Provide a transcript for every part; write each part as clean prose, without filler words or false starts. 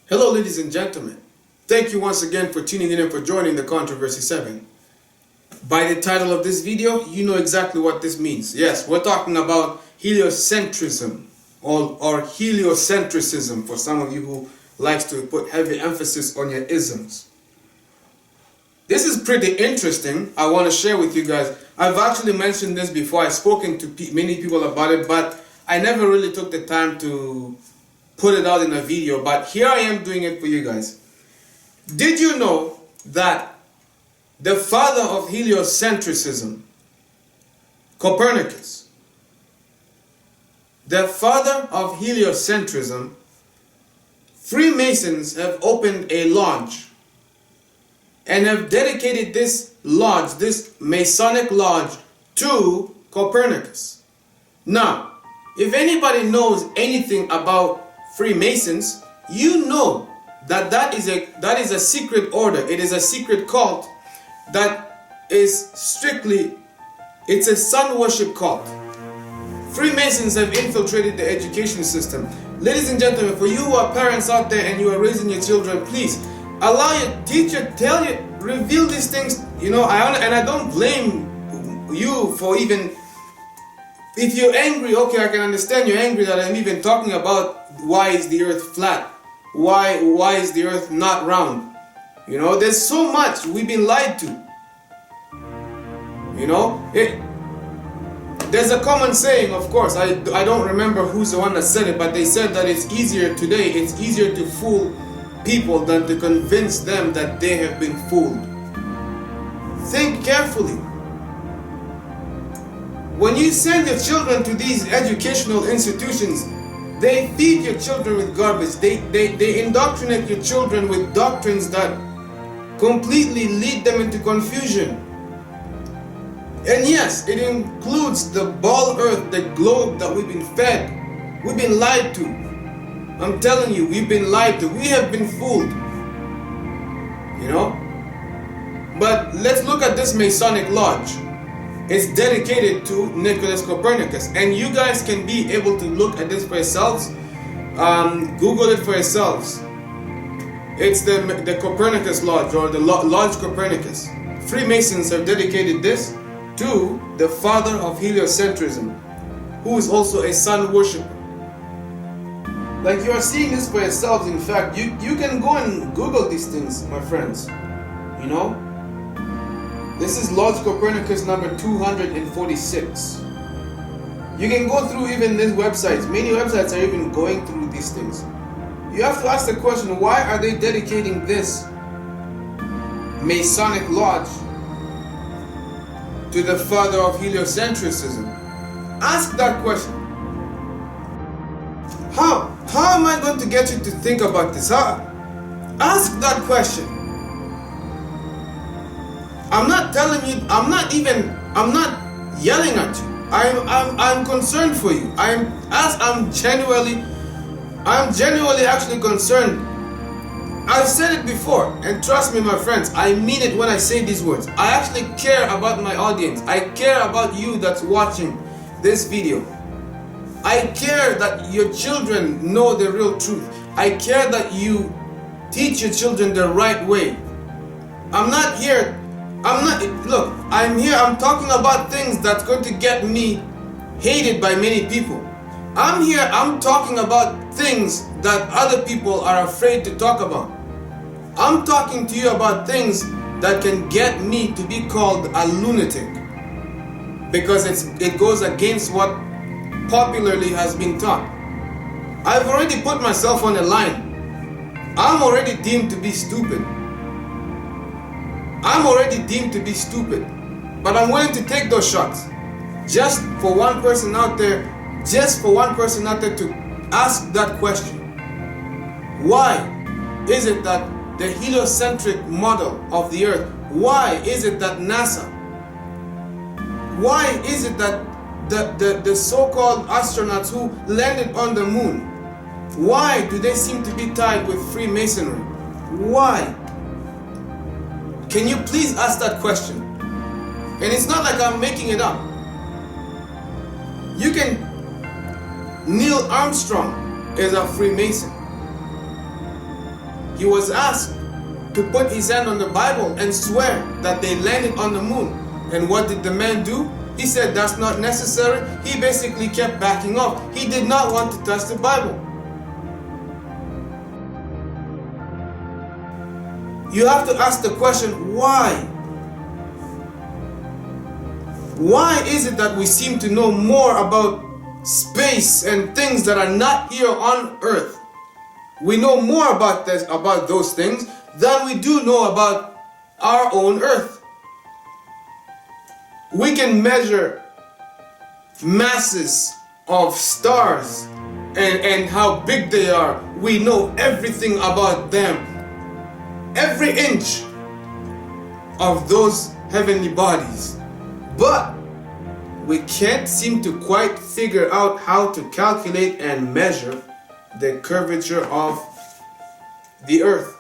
Hello, ladies and gentlemen. Thank you once again for tuning in and for joining the Controversy 7. By the title of this video, you know exactly what this means. Yes, we're talking about heliocentrism or heliocentrism for some of you who likes to put heavy emphasis on your isms. This is pretty interesting. I want to share with you guys. I've actually mentioned this before. I've spoken to many people about it, but I never really took the time to put it out in a video, but here I am doing it for you guys. Did you know that the father of heliocentrism, Copernicus, the father of heliocentrism, Freemasons have opened a lodge and have dedicated this lodge, this Masonic lodge, to Copernicus. Now, if anybody knows anything about Freemasons, you know that is a secret order. It is a secret cult that is strictly, it's a sun worship cult. Freemasons have infiltrated the education system. Ladies and gentlemen, for you who are parents out there and you are raising your children, please allow your teacher, tell you, reveal these things. You know, I don't blame you for even. If you're angry, okay, I can understand you're angry that I'm even talking about why is the earth flat? Why is the earth not round? You know, there's so much we've been lied to. You know, there's a common saying, of course, I don't remember who's the one that said it, but they said that it's easier to fool people than to convince them that they have been fooled. Think carefully. When you send your children to these educational institutions, they feed your children with garbage. They indoctrinate your children with doctrines that completely lead them into confusion. And yes, it includes the ball earth, the globe that we've been fed. We've been lied to. I'm telling you, we've been lied to. We have been fooled. You know? But let's look at this Masonic lodge. It's dedicated to Nicholas Copernicus, and you guys can be able to look at this for yourselves. Google it for yourselves. It's the Copernicus Lodge, or the Lodge Copernicus. Freemasons have dedicated this to the father of heliocentrism, who is also a sun worshipper. Like, you are seeing this for yourselves. In fact, you can go and Google these things, my friends. You know? This is Lodge Copernicus number 246. You can go through even these websites. Many websites are even going through these things. You have to ask the question, why are they dedicating this Masonic lodge to the father of heliocentrism? Ask that question. How am I going to get you to think about this? Ask that question. I'm not telling you, I'm not yelling at you. I'm concerned for you. I'm genuinely actually concerned. I've said it before, and trust me, my friends, I mean it when I say these words. I actually care about my audience. I care about you that's watching this video. I care that your children know the real truth. I care that you teach your children the right way. I'm here, I'm talking about things that's going to get me hated by many people. I'm talking about things that other people are afraid to talk about. I'm talking to you about things that can get me to be called a lunatic, because it goes against what popularly has been taught. I've already put myself on the line. I'm already deemed to be stupid. But I'm willing to take those shots just for one person out there to ask that question. Why is it that the heliocentric model of the earth, why is it that NASA, why is it that the so-called astronauts who landed on the moon, why do they seem to be tied with Freemasonry? Why? Can you please ask that question? And it's not like I'm making it up. Neil Armstrong is a Freemason. He was asked to put his hand on the Bible and swear that they landed on the moon. And what did the man do? He said that's not necessary. He basically kept backing off. He did not want to touch the Bible. You have to ask the question, why? Why is it that we seem to know more about space and things that are not here on earth? We know more about those things than we do know about our own earth. We can measure masses of stars and how big they are. We know everything about them. Every inch of those heavenly bodies. But we can't seem to quite figure out how to calculate and measure the curvature of the earth.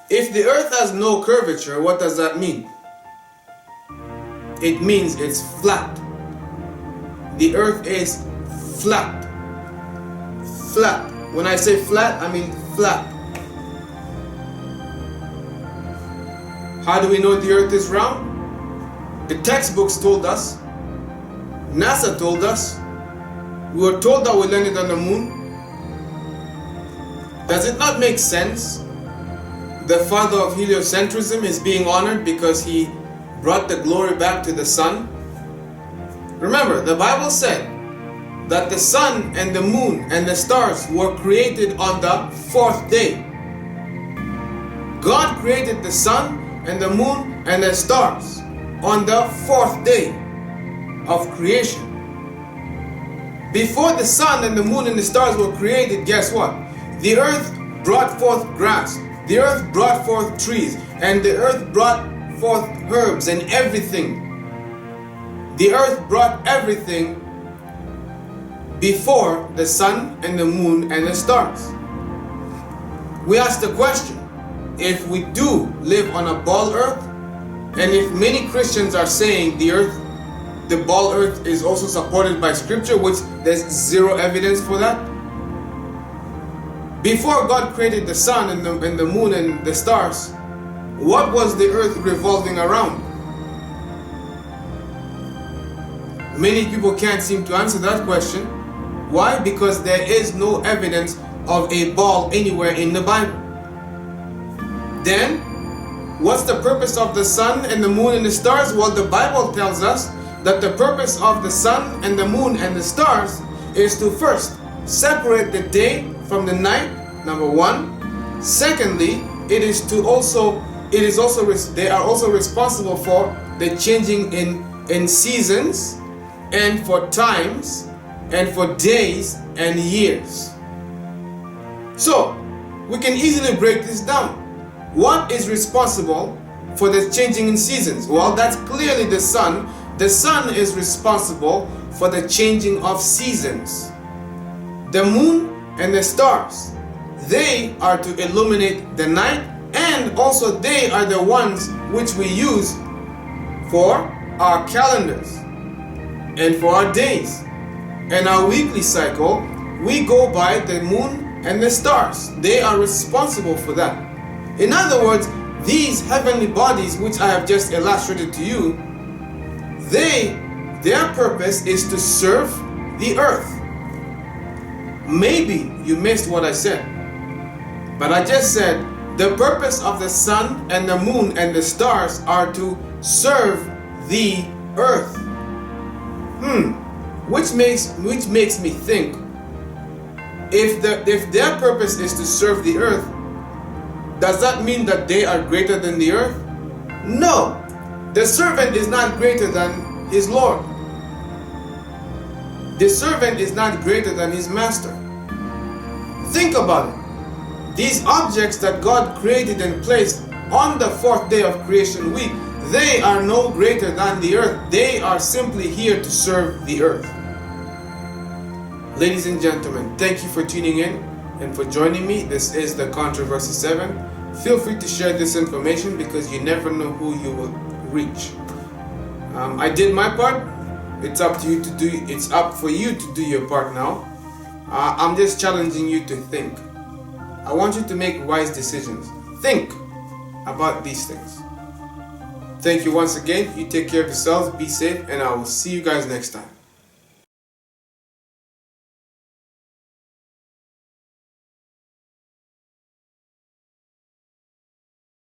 If the earth has no curvature, what does that mean? It means it's flat. The earth is flat. Flat. When I say flat, I mean flat. How do we know the earth is round? The textbooks told us. NASA told us. We were told that we landed on the moon. Does it not make sense? The father of heliocentrism is being honored because he brought the glory back to the sun. Remember, the Bible said that the sun and the moon and the stars were created on the fourth day. God created the sun and the moon and the stars on the fourth day of creation. Before the sun and the moon and the stars were created, guess what? The earth brought forth grass, the earth brought forth trees, and the earth brought forth herbs and everything. The earth brought everything before the sun and the moon and the stars. We ask the question, if we do live on a ball earth, and if many Christians are saying the ball earth is also supported by scripture, which there's zero evidence for that. Before God created the sun and the moon and the stars, what was the earth revolving around? Many people can't seem to answer that question. Why? Because there is no evidence of a ball anywhere in the Bible. Then, what's the purpose of the sun and the moon and the stars? Well, the Bible tells us that the purpose of the sun and the moon and the stars is to first separate the day from the night, number one. Secondly, they are also responsible for the changing in seasons and for times and for days and years. So, we can easily break this down. What is responsible for the changing in seasons? Well, that's clearly the sun. The sun is responsible for the changing of seasons. The moon and the stars, they are to illuminate the night, and also they are the ones which we use for our calendars and for our days. And our weekly cycle, we go by the moon and the stars. They are responsible for that. In other words, these heavenly bodies which I have just illustrated to you, their purpose is to serve the earth. Maybe you missed what I said, but I just said the purpose of the sun and the moon and the stars are to serve the earth. Which makes me think, if their purpose is to serve the earth, does that mean that they are greater than the earth? No. The servant is not greater than his Lord. The servant is not greater than his master. Think about it. These objects that God created and placed on the fourth day of creation week, they are no greater than the earth. They are simply here to serve the earth. Ladies and gentlemen, thank you for tuning in and for joining me. This is the Controversy 7. Feel free to share this information because you never know who you will reach. I did my part. It's up for you to do your part now. I'm just challenging you to think. I want you to make wise decisions. Think about these things. Thank you once again. You take care of yourselves, be safe, and I will see you guys next time.